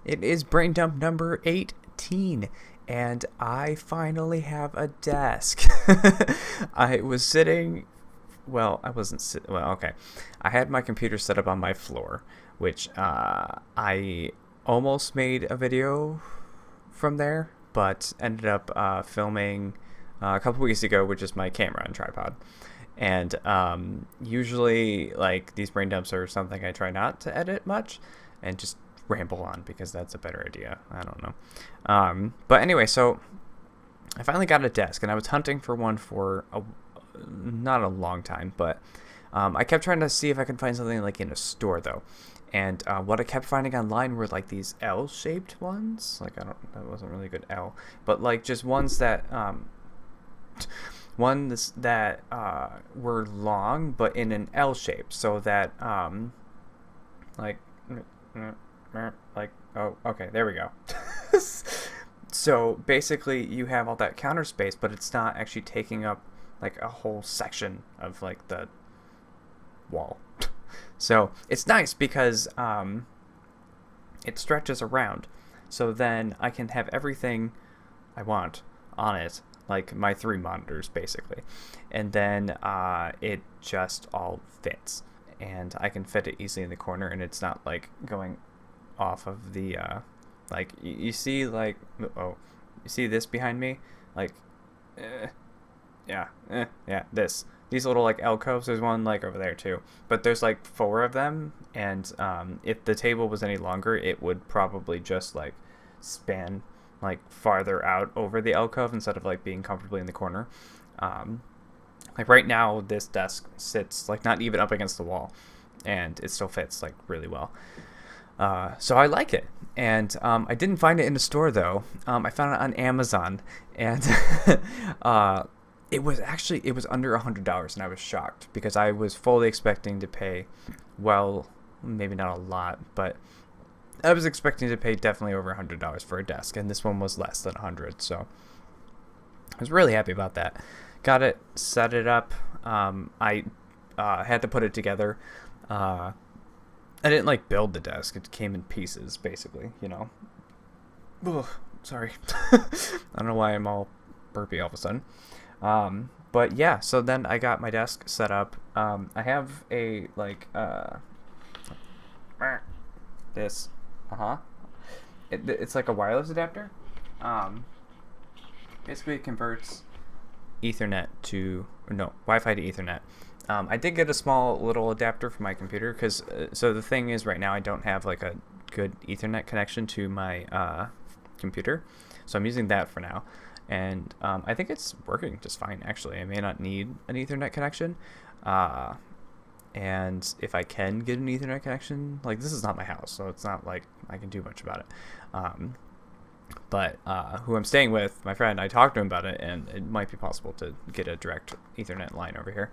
It is brain dump number 18, and I finally have a desk. I was sitting. Well, I wasn't. Well, okay. I had my computer set up on my floor, which I almost made a video from there, but ended up filming a couple weeks ago with just my camera and tripod. And usually, like, these brain dumps are something I try not to edit much and just ramble on because that's a better idea. I don't know. But anyway, so I finally got a desk, and I was hunting for one for not a long time, but I kept trying to see if I could find something like in a store though. And what I kept finding online were like these L-shaped ones. Like that wasn't really a good L, but like just ones that were long but in an L shape, so that like like oh okay, there we go. So basically, you have all that counter space, but it's not actually taking up like a whole section of like the wall. So it's nice because it stretches around. So then I can have everything I want on it, like my 3 monitors basically. And then it just all fits. And I can fit it easily in the corner, and it's not like going off of the like you see like you see this behind me, like yeah, these little like alcoves. There's one like over there too, but there's like 4 of them, and if the table was any longer, it would probably just like span like farther out over the alcove instead of like being comfortably in the corner. Like right now, this desk sits like not even up against the wall, and it still fits like really well. So I like it, and I didn't find it in the store though. I found it on Amazon, and it was under $100, and I was shocked because I was fully expecting to pay, well, maybe not a lot, but I was expecting to pay definitely over $100 for a desk, and this one was less than 100. So I was really happy about that. Got it, set it up. I had to put it together. I didn't like build the desk. It came in pieces, basically, you know. Ugh, sorry. I don't know why I'm all burpy all of a sudden. But yeah, so then I got my desk set up. I have a like this. It's like a wireless adapter. Basically it converts Ethernet to Wi-Fi to Ethernet. I did get a small little adapter for my computer because so the thing is right now I don't have like a good Ethernet connection to my computer, so I'm using that for now, and I think it's working just fine actually. I may not need an Ethernet connection, and if I can get an Ethernet connection, like this is not my house, so it's not like I can do much about it. But who I'm staying with, my friend, I talked to him about it, and it might be possible to get a direct Ethernet line over here.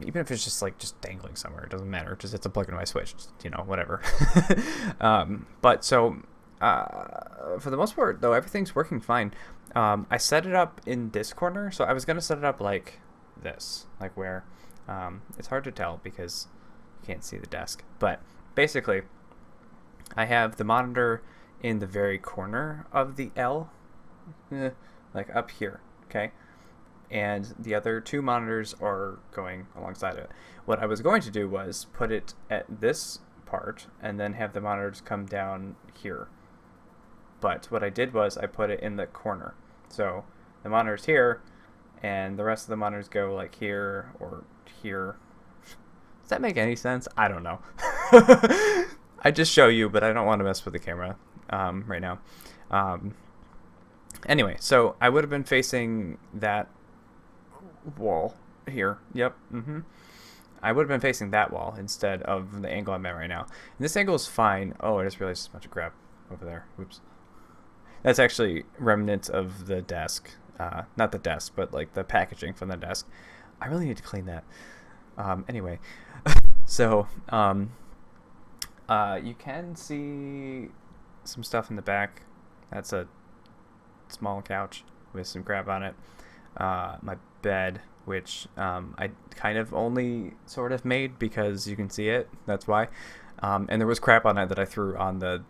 Even if it's just dangling somewhere, it doesn't matter. Just it's a plug and away switch, whatever. But so for the most part, though, everything's working fine. I set it up in this corner, so I was gonna set it up like this, like where it's hard to tell because you can't see the desk. But basically, I have the monitor in the very corner of the L, like up here, okay? And the other 2 monitors are going alongside it. What I was going to do was put it at this part and then have the monitors come down here. But what I did was I put it in the corner. So the monitor's here, and the rest of the monitors go like here or here. Does that make any sense? I don't know. I just show you, but I don't want to mess with the camera right now. Anyway, so I would have been facing that wall here. Yep. I would have been facing that wall instead of the angle I'm at right now. And this angle is fine. Oh, I just realized there's a bunch of crap over there. Whoops. That's actually remnants of the desk. Not the desk, but like the packaging from the desk. I really need to clean that. Anyway, so you can see some stuff in the back. That's a small couch with some crap on it. My bed, which I kind of only sort of made because you can see it. That's why. And there was crap on it that I threw on the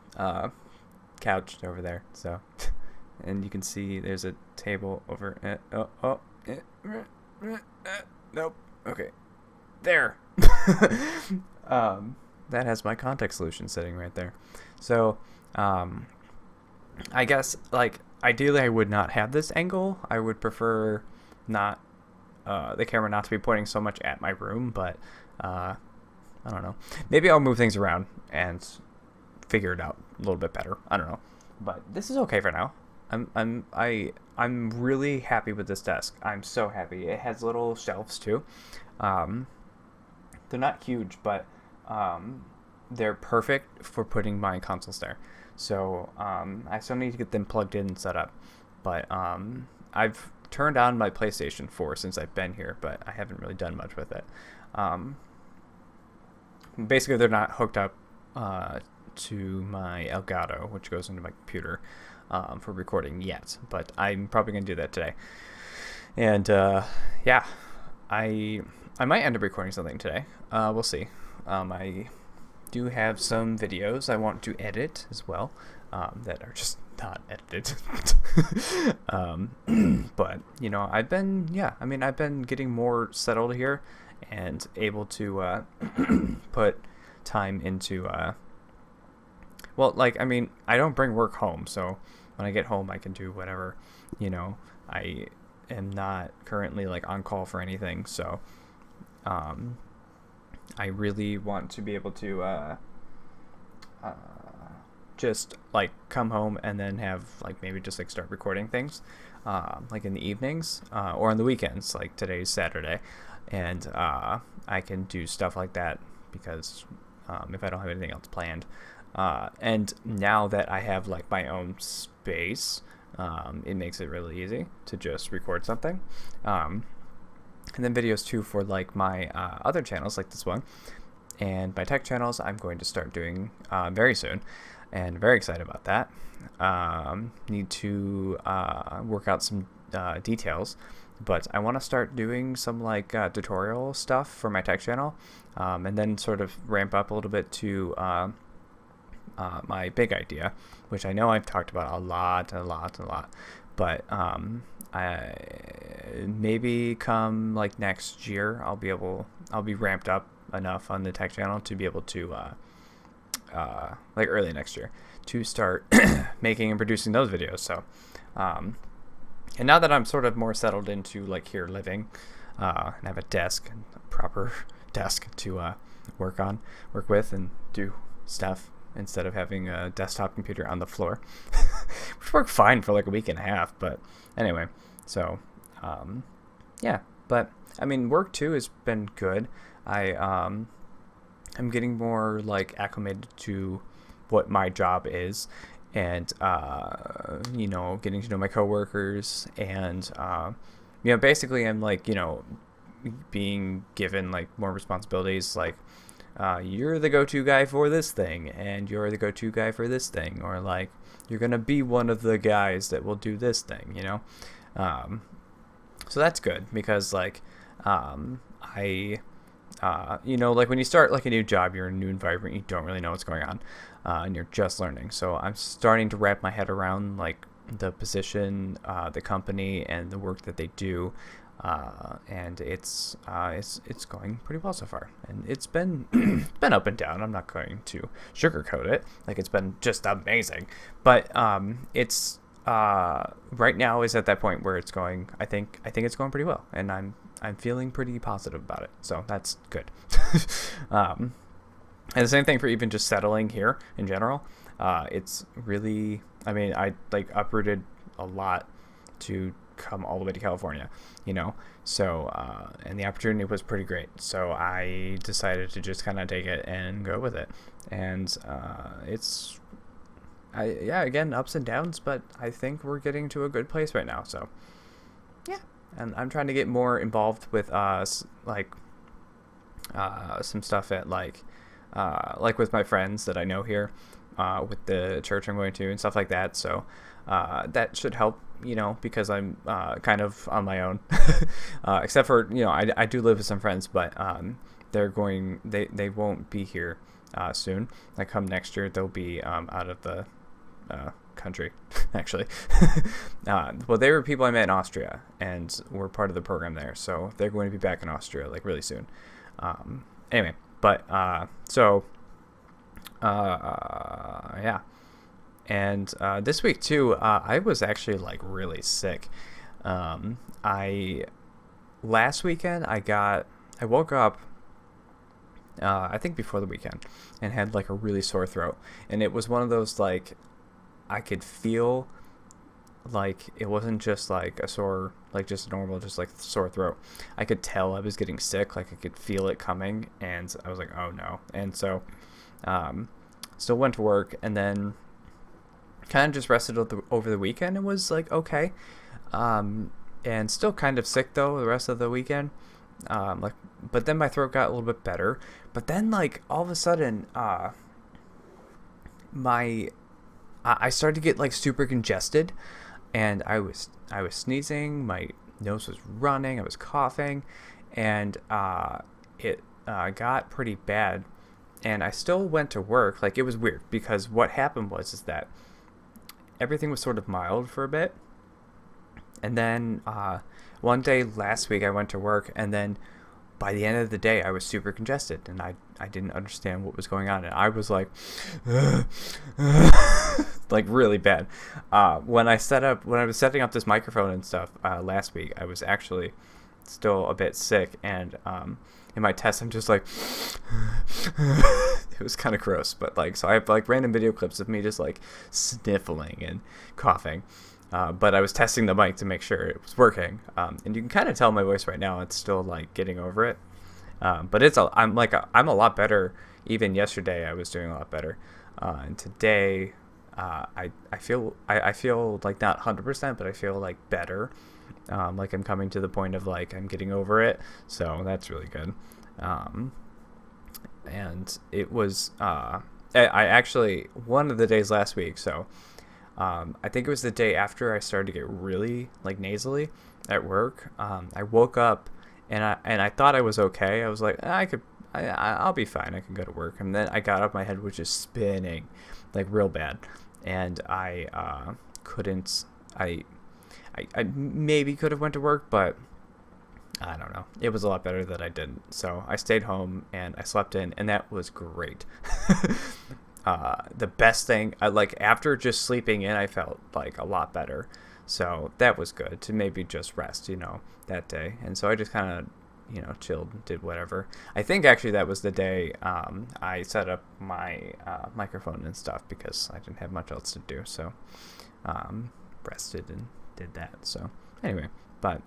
couch over there. So, and you can see there's a table over. Nope. Okay. There. That has my contact solution sitting right there. So, I guess like ideally I would not have this angle. I would prefer not the camera not to be pointing so much at my room, but I don't know. Maybe I'll move things around and figure it out a little bit better. I don't know, but this is okay for now. I'm really happy with this desk. I'm so happy. It has little shelves too. They're not huge, but they're perfect for putting my consoles there. So I still need to get them plugged in and set up. But I've turned on my PlayStation 4 since I've been here, but I haven't really done much with it. Basically, they're not hooked up to my Elgato, which goes into my computer for recording yet. But I'm probably going to do that today. And yeah, I might end up recording something today. We'll see. I do have some videos I want to edit as well that are just not edited. But you know, I've been getting more settled here and able to put time into well, like, I mean, I don't bring work home, so when I get home I can do whatever. You know, I am not currently like on call for anything, so I really want to be able to just like come home and then have like maybe just like start recording things like in the evenings or on the weekends, like today's Saturday, and I can do stuff like that because if I don't have anything else planned, and now that I have like my own space, it makes it really easy to just record something. And then videos too for like my other channels like this one and my tech channels I'm going to start doing very soon, and very excited about that. Need to work out some details, but I want to start doing some like tutorial stuff for my tech channel, and then sort of ramp up a little bit to my big idea, which I know I've talked about a lot, but I maybe come like next year I'll be ramped up enough on the tech channel to be able to like early next year to start making and producing those videos. So and now that I'm sort of more settled into like here living and have a desk, a proper desk to work with and do stuff instead of having a desktop computer on the floor, which worked fine for like a week and a half. But anyway, so yeah, but I mean, work too has been good. I'm getting more like acclimated to what my job is, and you know, getting to know my coworkers, and you know, basically I'm like, you know, being given like more responsibilities, like you're the go-to guy for this thing, and you're the go-to guy for this thing, or like you're gonna be one of the guys that will do this thing, you know. So that's good because like you know, like when you start like a new job, you're in a new environment, you don't really know what's going on, and you're just learning. So I'm starting to wrap my head around like the position, the company, and the work that they do, and it's going pretty well so far. And it's been been up and down. I'm not going to sugarcoat it. Like, it's been just amazing, but it's right now is at that point where it's going. I think it's going pretty well, and I'm feeling pretty positive about it. So that's good. And the same thing for even just settling here in general. It's really, I mean, I like uprooted a lot to come all the way to California, you know, so and the opportunity was pretty great, so I decided to just kind of take it and go with it. And yeah, again, ups and downs, but I think we're getting to a good place right now. So yeah, and I'm trying to get more involved with like some stuff at like with my friends that I know here, with the church I'm going to and stuff like that. So that should help, you know, because I'm kind of on my own, except for, you know, I do live with some friends, but they won't be here soon. Like come next year, they'll be out of the country, actually. Well, they were people I met in Austria, and were part of the program there. So they're going to be back in Austria like really soon. Anyway, but yeah. And this week too, I was actually like really sick. Last weekend I woke up, I think before the weekend, and had like a really sore throat. And it was one of those, like, I could feel like it wasn't just like a sore, like just a normal, just like sore throat. I could tell I was getting sick, like I could feel it coming, and I was like, oh no. And so, still went to work, and then kind of just rested over the weekend and was like, okay. And still kind of sick though the rest of the weekend. But then my throat got a little bit better. But then, like, all of a sudden, I started to get like super congested, and I was sneezing, my nose was running, I was coughing, and it got pretty bad. And I still went to work. Like, it was weird because what happened is that everything was sort of mild for a bit, and then one day last week I went to work, and then by the end of the day I was super congested, and I didn't understand what was going on, and I was like like really bad. When I was setting up this microphone and stuff last week, I was actually still a bit sick, and in my test I'm just like it was kind of gross, but like, so I have like random video clips of me just like sniffling and coughing. But I was testing the mic to make sure it was working, and you can kind of tell my voice right now. It's still like getting over it, but I'm a lot better. Even yesterday, I was doing a lot better, and today, I feel like not 100%, but I feel like better. Like I'm coming to the point of like I'm getting over it, so that's really good. And it was I actually, one of the days last week, so. I think it was the day after I started to get really like nasally at work. I woke up and I thought I was okay. I was like, I'll be fine. I can go to work. And then I got up, my head was just spinning like real bad, and I couldn't. I maybe could have went to work, but I don't know. It was a lot better that I didn't. So I stayed home and I slept in, and that was great. The best thing, like after just sleeping in, I felt like a lot better. So that was good to maybe just rest, that day. And so I just kind of, chilled, did whatever. I think actually that was the day I set up my microphone and stuff because I didn't have much else to do. So rested and did that. So anyway, but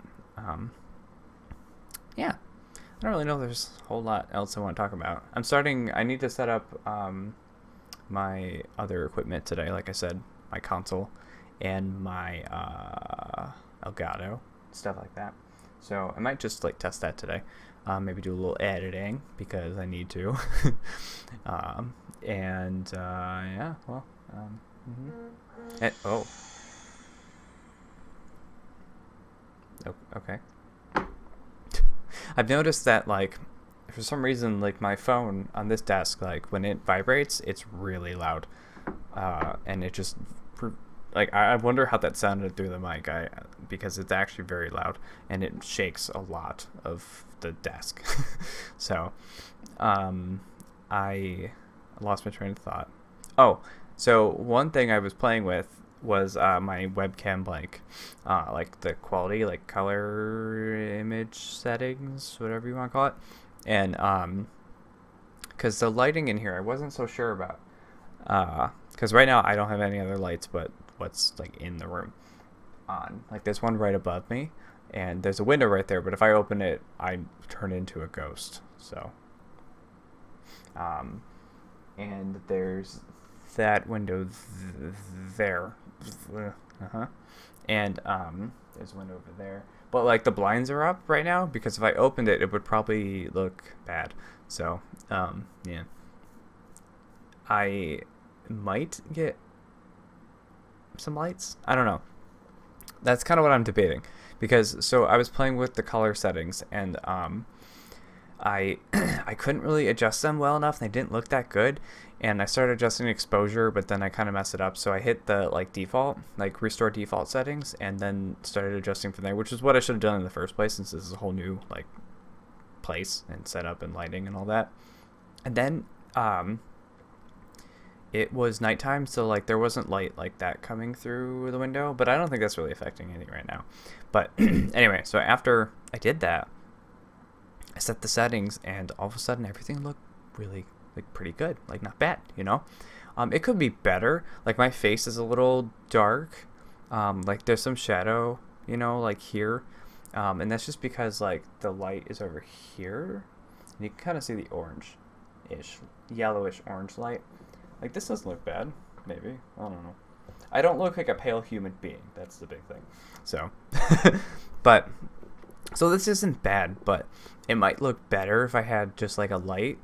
yeah, I don't really know. There's a whole lot else I want to talk about. I need to set up my other equipment today, like I said, my console and my Elgato, stuff like that. So I might just like test that today, maybe do a little editing because I need to. Yeah, well, and, okay. I've noticed that, like, for some reason, like, my phone on this desk, like, when it vibrates, it's really loud. And it just, like, I wonder how that sounded through the mic, because it's actually very loud, and it shakes a lot of the desk. So, I lost my train of thought. Oh, so one thing I was playing with was my webcam, like the quality, like color image settings, whatever you want to call it. And because the lighting in here I wasn't so sure about, because right now I don't have any other lights but what's like in the room on. Like there's one right above me and there's a window right there, but if I open it I turn into a ghost. So and there's that window there, and there's a window over there, but like the blinds are up right now because if I opened it it would probably look bad. So yeah, I might get some lights, I don't know. That's kind of what I'm debating, because so I was playing with the color settings, and I I couldn't really adjust them well enough. They didn't look that good, and I started adjusting exposure, but then I kind of messed it up. So I hit the like default, like restore default settings, and then started adjusting from there, which is what I should have done in the first place, since this is a whole new like place and setup and lighting and all that. And then it was nighttime, so like there wasn't light like that coming through the window, but I don't think that's really affecting anything right now. But anyway, so after I did that, I set the settings, and all of a sudden everything looked really like pretty good, like not bad, you know. It could be better. Like my face is a little dark, like there's some shadow, you know, like here, and that's just because like the light is over here, and you can kind of see the orange-ish, yellowish orange light. Like this doesn't look bad, maybe, I don't know. I don't look like a pale human being, that's the big thing. So, but, so this isn't bad, but it might look better if I had just like a light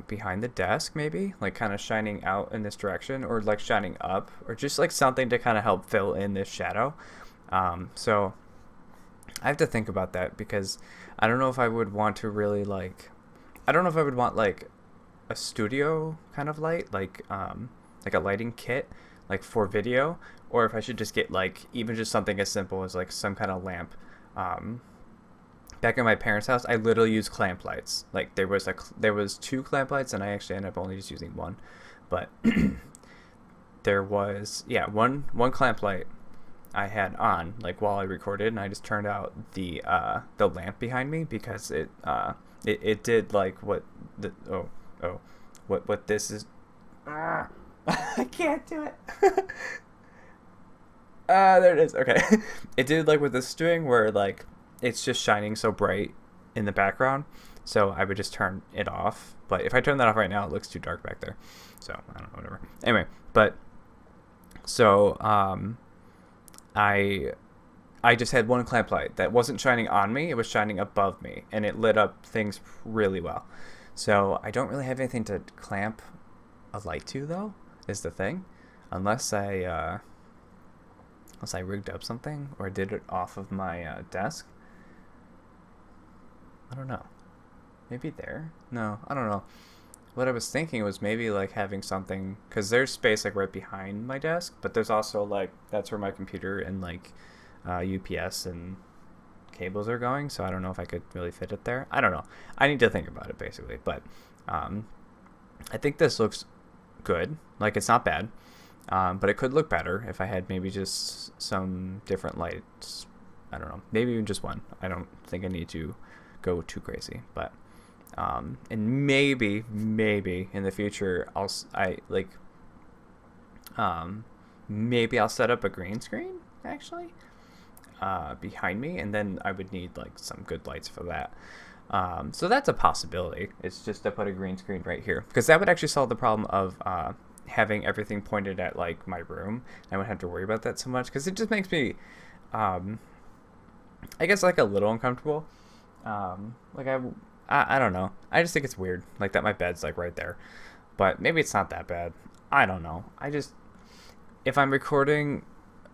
behind the desk, maybe, like kind of shining out in this direction, or like shining up, or just like something to kind of help fill in this shadow. So I have to think about that, because I don't know if I would want to really like, I don't know if I would want like a studio kind of light, like a lighting kit, like for video, or if I should just get like even just something as simple as like some kind of lamp. Back in my parents' house, I literally used clamp lights. Like there was 2 clamp lights, and I actually ended up only just using 1. But there was one clamp light I had on like while I recorded, and I just turned out the lamp behind me, because it did like what the what this is. I can't do it. There it is. Okay. It did like what this is doing, where like it's just shining so bright in the background. So I would just turn it off. But if I turn that off right now, it looks too dark back there. So I don't know, whatever. Anyway, but so I just had one clamp light that wasn't shining on me, it was shining above me, and it lit up things really well. So I don't really have anything to clamp a light to, though, is the thing. Unless I rigged up something or did it off of my desk. I don't know. Maybe there? No, I don't know. What I was thinking was maybe like having something, because there's space like right behind my desk, but there's also like, that's where my computer and like UPS and cables are going, so I don't know if I could really fit it there. I don't know. I need to think about it, basically. But I think this looks good. Like, it's not bad. But it could look better if I had maybe just some different lights. I don't know. Maybe even just one. I don't think I need to go too crazy. But and maybe in the future maybe I'll set up a green screen, actually, behind me, and then I would need like some good lights for that. So that's a possibility. It's just to put a green screen right here, because that would actually solve the problem of having everything pointed at like my room. I wouldn't have to worry about that so much, because it just makes me I guess like a little uncomfortable. Like I don't know. I just think it's weird, like that my bed's like right there. But maybe it's not that bad. I don't know. If I'm recording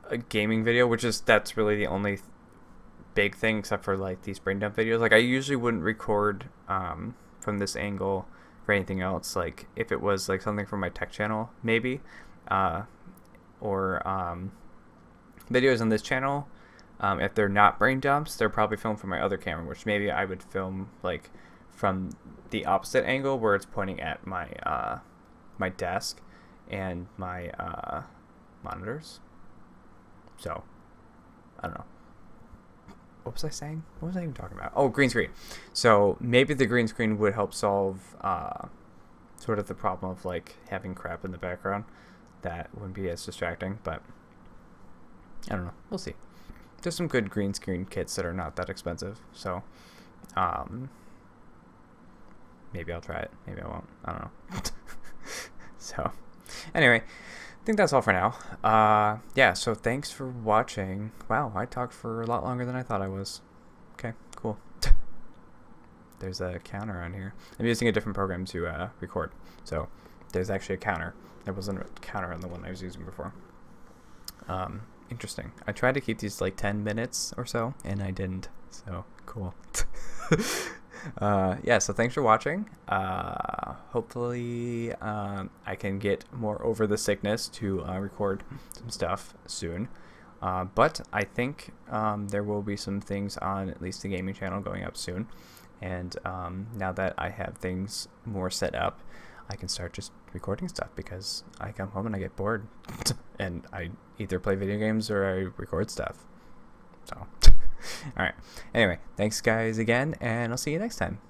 a gaming video, that's really the only big thing, except for like these brain dump videos. Like I usually wouldn't record from this angle for anything else. Like if it was like something from my tech channel, maybe, or videos on this channel. If they're not brain dumps, they're probably filmed from my other camera, which maybe I would film like from the opposite angle, where it's pointing at my my desk and my monitors. So I don't know. What was I saying? What was I even talking about? Oh, green screen. So maybe the green screen would help solve sort of the problem of like having crap in the background. That wouldn't be as distracting, but I don't know. We'll see. There's some good green screen kits that are not that expensive, so maybe I'll try it. Maybe I won't. I don't know. So anyway, I think that's all for now. Yeah, so thanks for watching. Wow, I talked for a lot longer than I thought I was. Okay, cool. There's a counter on here. I'm using a different program to record, so there's actually a counter. There wasn't a counter on the one I was using before. Interesting. I tried to keep these like 10 minutes or so, and I didn't. So cool. Yeah, so thanks for watching. Hopefully, I can get more over the sickness to record some stuff soon. But I think there will be some things on at least the gaming channel going up soon. And now that I have things more set up, I can start just recording stuff because I come home and I get bored. And I either play video games or I record stuff. So, all right. Anyway, thanks guys again, and I'll see you next time.